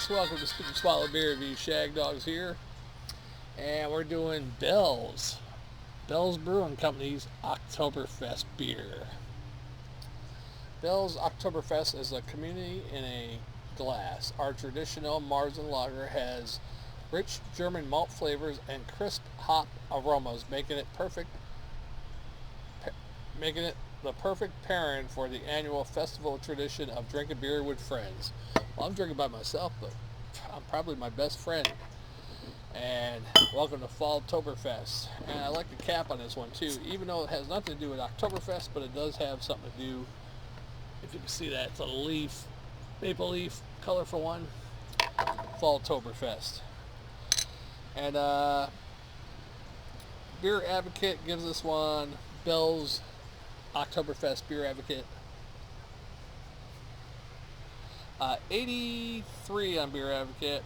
folks, welcome to Scoop and Swallow Beer Review. Shagdog's here, and we're doing Bell's Brewing Company's Oktoberfest beer. Bell's Oktoberfest is a community in a glass. Our traditional Marzen lager has rich German malt flavors and crisp hop aromas, making it the perfect pairing for the annual festival tradition of drinking beer with friends. Well, I'm drinking by myself, but I'm probably my best friend. And welcome to Oktoberfest. And I like the cap on this one too, even though it has nothing to do with Oktoberfest, but it does have something to do. If you can see that, it's a leaf, maple leaf, colorful one. Oktoberfest. And Beer Advocate gives this one Bell's Oktoberfest Beer Advocate 83 on Beer Advocate.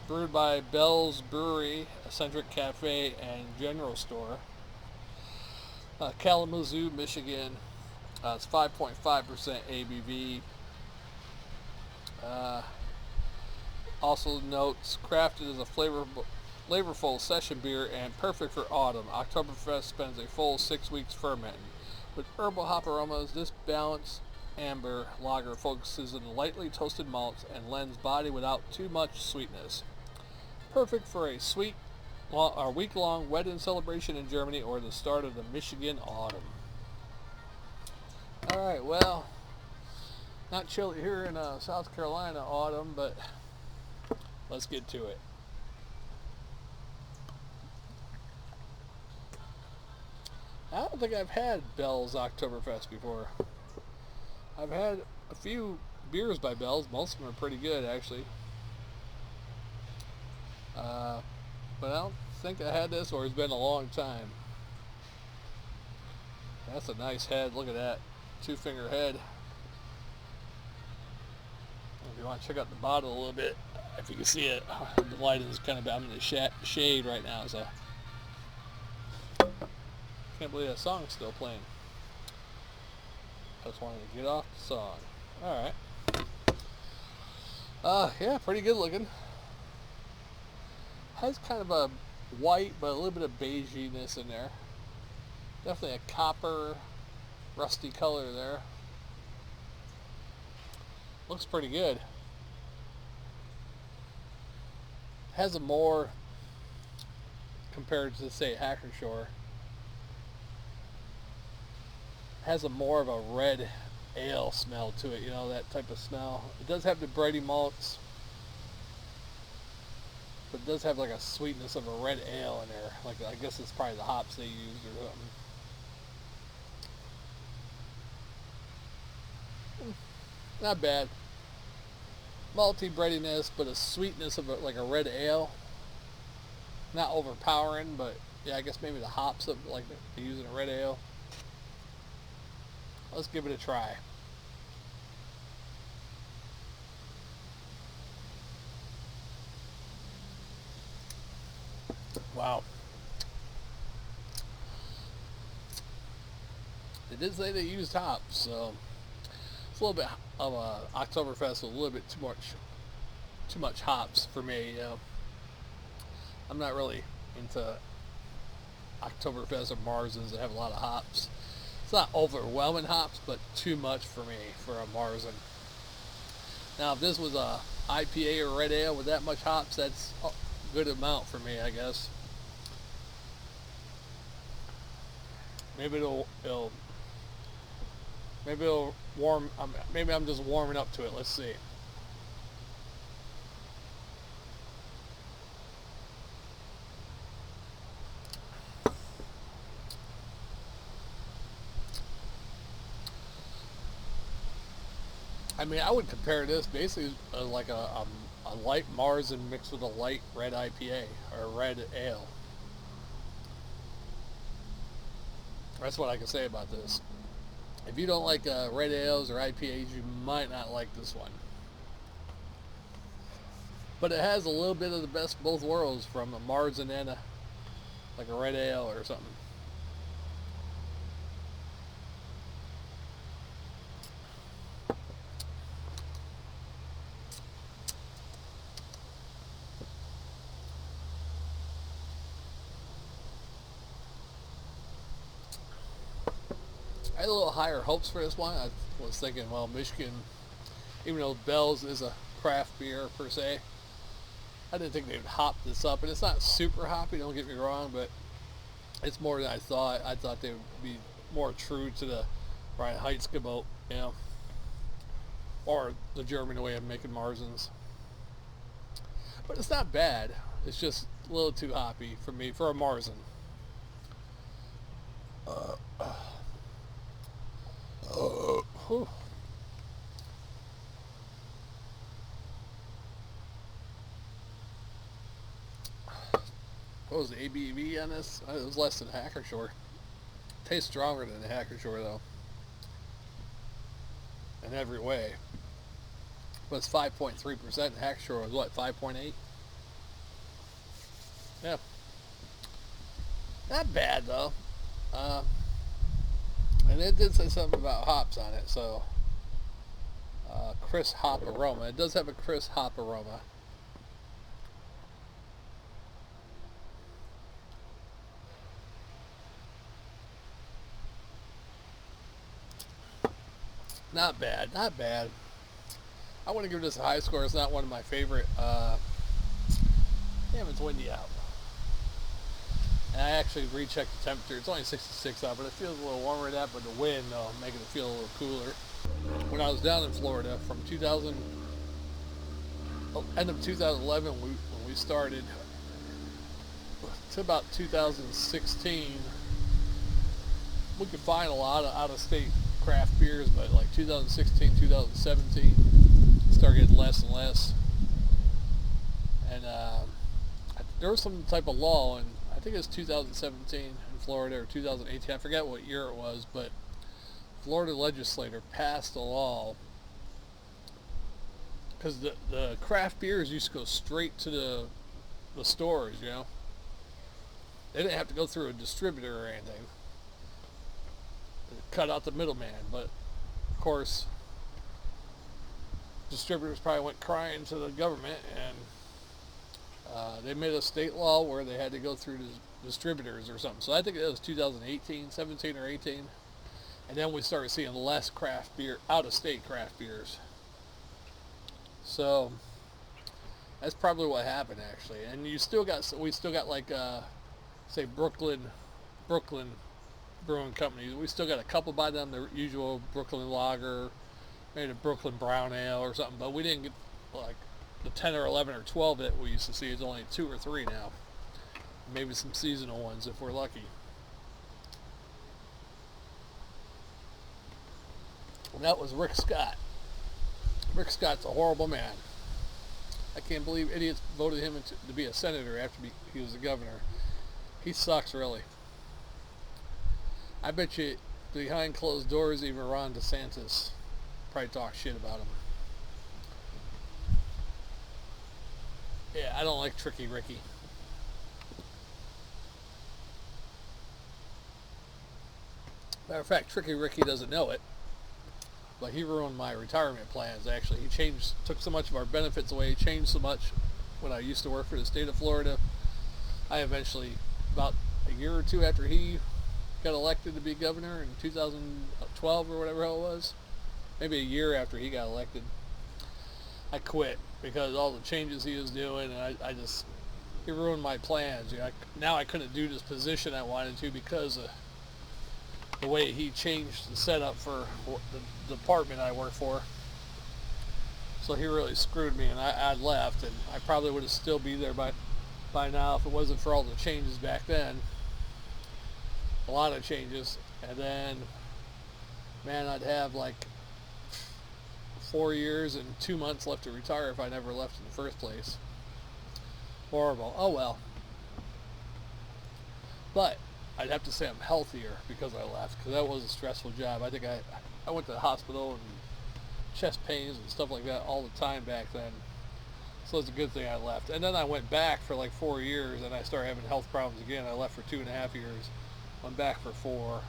Brewed by Bell's Brewery, Eccentric Cafe, and General Store. Kalamazoo, Michigan. It's 5.5% ABV. Also notes, crafted as a flavorful session beer and perfect for autumn. Oktoberfest spends a full 6 weeks fermenting. With herbal hop aromas, this balanced amber lager focuses on lightly toasted malts and lends body without too much sweetness. Perfect for a week-long wedding celebration in Germany or the start of the Michigan autumn. All right, well, not chilly here in South Carolina autumn, but let's get to it. I don't think I've had Bell's Oktoberfest before. I've had a few beers by Bell's. Most of them are pretty good, actually. But I don't think I had this, or it's been a long time. That's a nice head. Look at that. 2-finger head. If you want to check out the bottle a little bit, if you can see it, the light is kind of, I'm in the shade right now, so can't believe that song's still playing. I just wanted to get off the song. Alright. Yeah, pretty good looking. Has kind of a white, but a little bit of beiginess in there. Definitely a copper, rusty color there. Looks pretty good. Has a more, compared to say Hackershore, has a more of a red ale smell to it, you know, that type of smell. It does have the bready malts, but it does have like a sweetness of a red ale in there. Like, I guess it's probably the hops they used or something. Not bad. Malty breadiness, but a sweetness of like a red ale. Not overpowering, but yeah, I guess maybe the hops of like they use in a red ale. Let's give it a try. Wow. They did say they used hops, so it's a little bit of a Oktoberfest with a little bit too much hops for me. You know, I'm not really into Oktoberfest or Marzens that have a lot of hops. It's not overwhelming hops, but too much for me for a Marzen. Now, if this was a IPA or red ale with that much hops, that's a good amount for me, I guess. Maybe it'll warm. Maybe I'm just warming up to it. Let's see. I mean, I would compare this basically like a light Marzen mixed with a light red IPA or red ale. That's what I can say about this. If you don't like red ales or IPAs, you might not like this one. But it has a little bit of the best of both worlds from a Marzen and like a red ale or something. had a little higher hopes for this one. I was thinking, well, Michigan, even though Bell's is a craft beer per se, I didn't think they would hop this up. And it's not super hoppy, don't get me wrong, but it's more than I thought. I thought they would be more true to the Ryan Heights boat, you know, or the German way of making Marzens. But it's not bad. It's just a little too hoppy for me for a Marzen. Whew. What was the ABV on this? It was less than Hackershore. Tastes stronger than the Hackershore though, in every way. But it's 5.3%. Hackershore was what, 5.8? Yeah, not bad though. And it did say something about hops on it, so crisp hop aroma. It does have a crisp hop aroma. Not bad, not bad. I want to give this a high score. It's not one of my favorite. Damn, it's windy out. And I actually rechecked the temperature. It's only 66 out, but it feels a little warmer than that. But the wind, making it feel a little cooler. When I was down in Florida from end of 2011, when we started, to about 2016, we could find a lot of out-of-state craft beers, but like 2016, 2017, started getting less and less. And there was some type of law, and I think it was 2017 in Florida or 2018. I forget what year it was, but Florida legislator passed a law because the craft beers used to go straight to the stores. You know, they didn't have to go through a distributor or anything. Cut out the middleman, but of course distributors probably went crying to the government, and they made a state law where they had to go through the distributors or something. So I think it was 2018, 17 or 18, and then we started seeing less craft beer, out-of-state craft beers. So that's probably what happened actually. And we still got like say Brooklyn Brewing Company. We still got a couple by them, the usual Brooklyn Lager, maybe a Brooklyn Brown Ale or something, but we didn't get like the 10 or 11 or 12 that we used to see. It's only 2 or 3 now. Maybe some seasonal ones if we're lucky. And that was Rick Scott. Rick Scott's a horrible man. I can't believe idiots voted him to be a senator after he was the governor. He sucks, really. I bet you behind closed doors, even Ron DeSantis probably talks shit about him. Yeah, I don't like Tricky Ricky. Matter of fact, Tricky Ricky doesn't know it, but he ruined my retirement plans, actually. He took so much of our benefits away. He changed so much when I used to work for the state of Florida. I eventually, about a year or two after he got elected to be governor in 2012 or whatever it was, maybe a year after he got elected, I quit because all the changes he was doing, and he ruined my plans. You know, now I couldn't do this position I wanted to because of the way he changed the setup for the department I work for. So he really screwed me, and I left, and I probably would have still be there by now if it wasn't for all the changes back then. A lot of changes. And then, man, I'd have like 4 years and 2 months left to retire if I never left in the first place. Horrible. Oh well. But I'd have to say I'm healthier because I left, because that was a stressful job. I think I went to the hospital and chest pains and stuff like that all the time back then. So it's a good thing I left. And then I went back for like 4 years, and I started having health problems again. I left for 2.5 years. Went back for 4.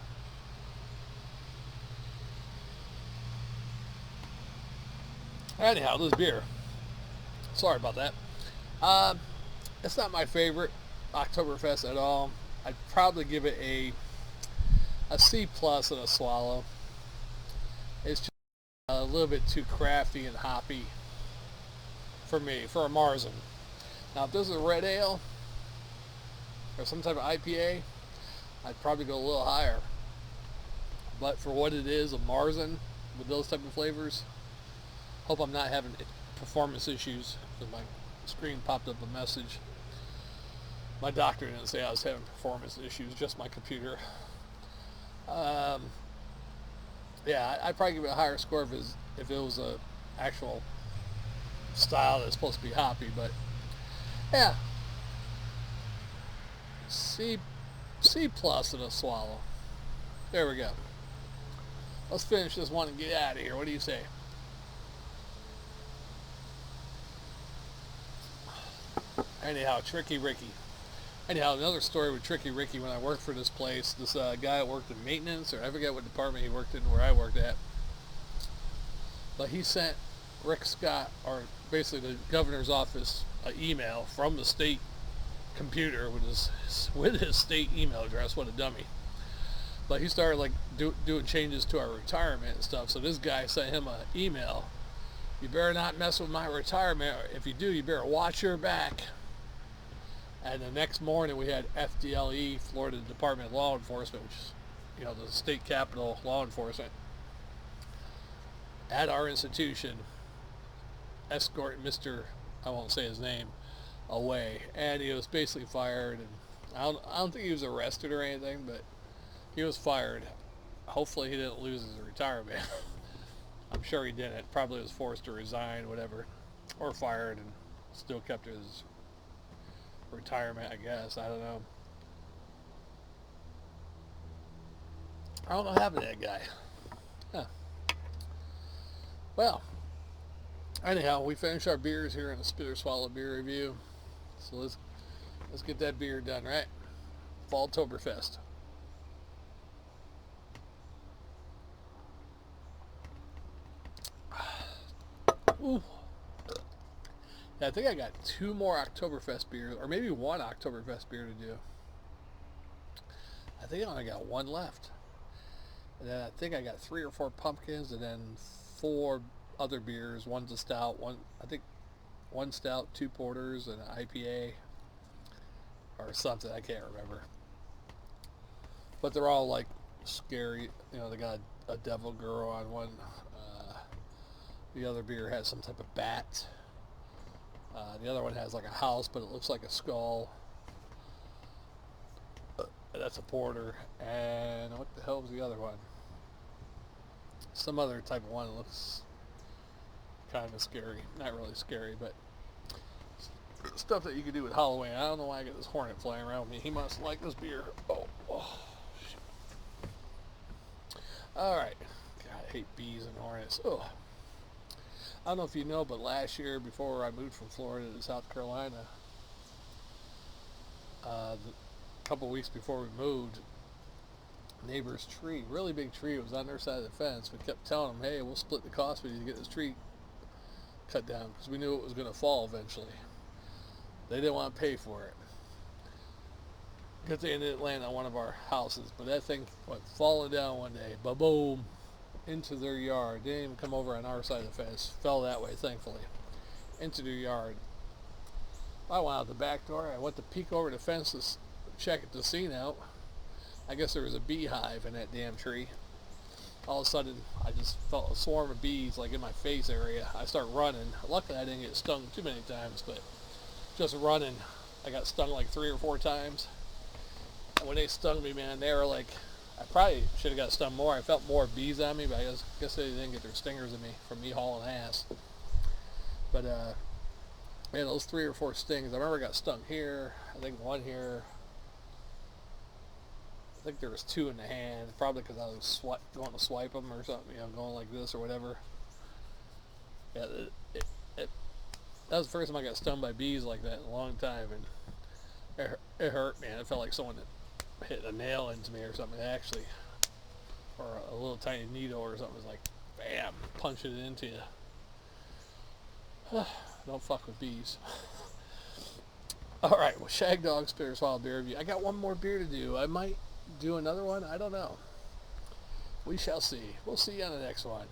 Anyhow, this beer. Sorry about that. It's not my favorite Oktoberfest at all. I'd probably give it A C plus and a swallow. It's just a little bit too crafty and hoppy for me, for a Marzen. Now, if this is a red ale or some type of IPA, I'd probably go a little higher. But for what it is, a Marzen with those type of flavors, hope I'm not having performance issues. Because my screen popped up a message. My doctor didn't say I was having performance issues, just my computer. Um, yeah, I'd probably give it a higher score if it was a actual style that's supposed to be hoppy. But yeah, C plus and a swallow. There we go. Let's finish this one and get out of here. What do you say? Anyhow, Tricky Ricky. Anyhow, another story with Tricky Ricky. When I worked for this place, this guy worked in maintenance, or I forget what department he worked in where I worked at. But he sent Rick Scott, or basically the governor's office, an email from the state computer with his state email address. What a dummy. But he started like doing changes to our retirement and stuff. So this guy sent him an email. You better not mess with my retirement. If you do, you better watch your back. And the next morning we had FDLE, Florida Department of Law Enforcement, which is, the state capital law enforcement, at our institution, escorting Mr. I won't say his name away. And he was basically fired. And I don't think he was arrested or anything, but he was fired. Hopefully he didn't lose his retirement. I'm sure he didn't. Probably was forced to resign, whatever, or fired, and still kept his retirement, I guess. I don't know. I don't know what happened to that guy. Huh. Well, anyhow, we finished our beers here in the Spitter Swallow beer review. So let's get that beer done, right? Fall Oktoberfest. Ooh. Yeah, I think I got 2 more Oktoberfest beers, or maybe 1 Oktoberfest beer to do. I think I only got 1 left. And then I think I got 3 or 4 pumpkins, and then 4 other beers. One's a stout, I think 1 stout, 2 porters, and an IPA, or something. I can't remember. But they're all like scary. They got a devil girl on one. The other beer has some type of bat. The other one has like a house, but it looks like a skull. That's a porter. And what the hell was the other one? Some other type of one that looks kind of scary. Not really scary, but stuff that you could do with Halloween. I don't know why I got this hornet flying around me. He must like this beer. Oh shit. Alright. God, I hate bees and hornets. Oh. I don't know if you know, but last year, before I moved from Florida to South Carolina, a couple weeks before we moved, neighbor's tree, really big tree, was on their side of the fence. We kept telling them, hey, we'll split the cost with you to get this tree cut down, because we knew it was going to fall eventually. They didn't want to pay for it. Good thing it didn't land on one of our houses, but that thing went falling down one day, ba-boom, into their yard. Didn't even come over on our side of the fence. Fell that way, thankfully, into their yard. I went out the back door. I went to peek over the fence to check the scene out. I guess there was a beehive in that damn tree. All of a sudden, I just felt a swarm of bees like in my face area. I start running. Luckily, I didn't get stung too many times, but just running, I got stung like 3 or 4 times. And when they stung me, man, they were like, I probably should have got stung more. I felt more bees on me, but I guess they didn't get their stingers in me from me hauling ass. But, man, those 3 or 4 stings. I remember I got stung here. I think 1 here. I think there was 2 in the hand. Probably because I was going to swipe them or something. Going like this or whatever. Yeah, that was the first time I got stung by bees like that in a long time. And it hurt, man. It felt like someone hit a nail into me or something, actually, or a little tiny needle or something. It was like, bam, punching it into you. Don't fuck with bees. Alright, well, Shagdog Spitter Swallow beer review. I got 1 more beer to do. I might do another one. I don't know. we shall see. We'll see you on the next one.